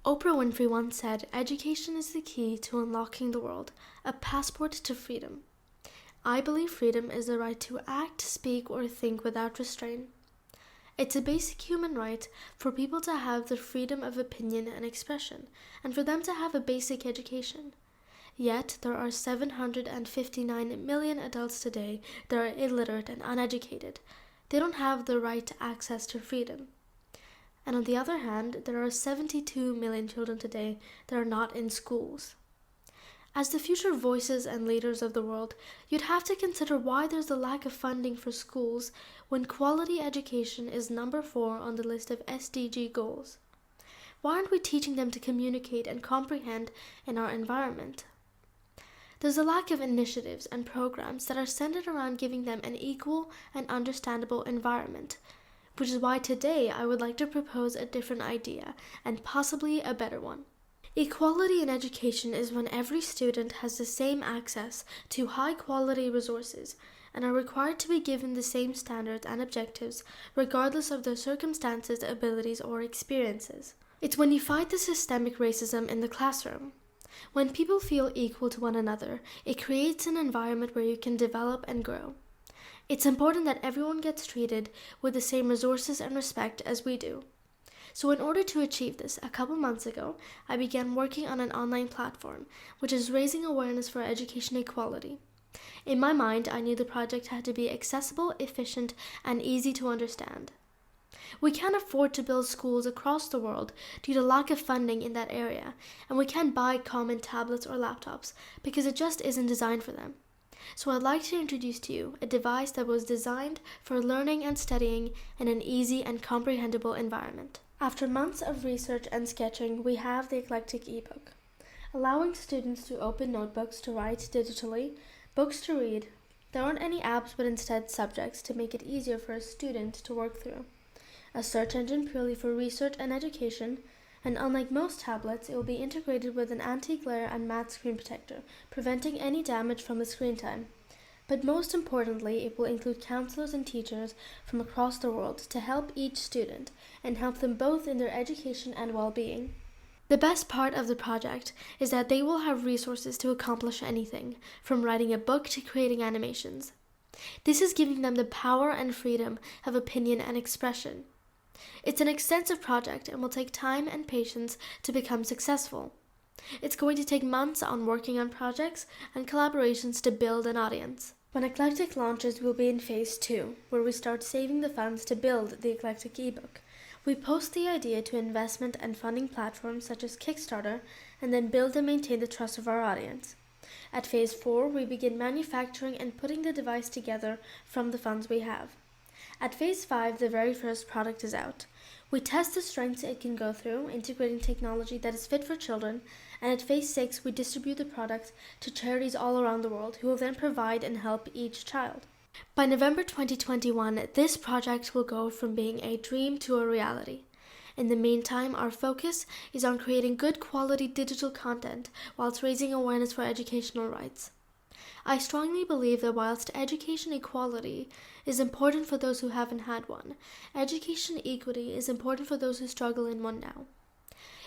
Oprah Winfrey once said, "Education is the key to unlocking the world, a passport to freedom." I believe freedom is the right to act, speak, or think without restraint. It's a basic human right for people to have the freedom of opinion and expression, and for them to have a basic education. Yet, there are 759 million adults today that are illiterate and uneducated. They don't have the right to access to freedom. And on the other hand, there are 72 million children today that are not in schools. As the future voices and leaders of the world, you'd have to consider why there's a lack of funding for schools when quality education is number 4 on the list of SDG goals. Why aren't we teaching them to communicate and comprehend in our environment? There's a lack of initiatives and programs that are centered around giving them an equal and understandable environment, which is why today I would like to propose a different idea, and possibly a better one. Equality in education is when every student has the same access to high-quality resources and are required to be given the same standards and objectives regardless of their circumstances, abilities, or experiences. It's when you fight the systemic racism in the classroom. When people feel equal to one another, it creates an environment where you can develop and grow. It's important that everyone gets treated with the same resources and respect as we do. So in order to achieve this, a couple months ago, I began working on an online platform, which is raising awareness for education equality. In my mind, I knew the project had to be accessible, efficient, and easy to understand. We can't afford to build schools across the world due to lack of funding in that area, and we can't buy common tablets or laptops because it just isn't designed for them. So I'd like to introduce to you a device that was designed for learning and studying in an easy and comprehensible environment. After months of research and sketching, we have the Eclectic ebook, allowing students to open notebooks to write digitally, books to read. There aren't any apps, but instead subjects to make it easier for a student to work through. A search engine purely for research and education, and unlike most tablets, it will be integrated with an anti-glare and matte screen protector, preventing any damage from the screen time. But most importantly, it will include counselors and teachers from across the world to help each student and help them both in their education and well-being. The best part of the project is that they will have resources to accomplish anything, from writing a book to creating animations. This is giving them the power and freedom of opinion and expression. It's an extensive project and will take time and patience to become successful. It's going to take months on working on projects and collaborations to build an audience. When Eclectic launches, we'll be in phase 2, where we start saving the funds to build the Eclectic ebook. We post the idea to investment and funding platforms such as Kickstarter, and then build and maintain the trust of our audience. At phase 4, we begin manufacturing and putting the device together from the funds we have. At phase 5, the very first product is out. We test the strengths it can go through, integrating technology that is fit for children, and at phase 6, we distribute the product to charities all around the world who will then provide and help each child. By November 2021, this project will go from being a dream to a reality. In the meantime, our focus is on creating good quality digital content whilst raising awareness for educational rights. I strongly believe that whilst education equality is important for those who haven't had one, education equity is important for those who struggle in one now.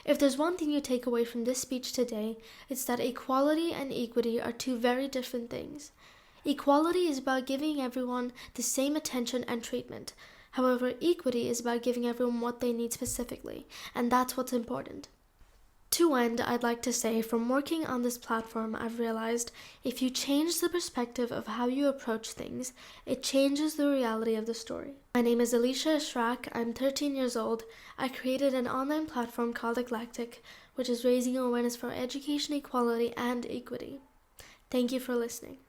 If there's one thing you take away from this speech today, it's that equality and equity are two very different things. Equality is about giving everyone the same attention and treatment. However, equity is about giving everyone what they need specifically, and that's what's important. To end, I'd like to say, from working on this platform, I've realized if you change the perspective of how you approach things, it changes the reality of the story. My name is Alicia Ashrak. I'm 13 years old. I created an online platform called Eclectic, which is raising awareness for education equality and equity. Thank you for listening.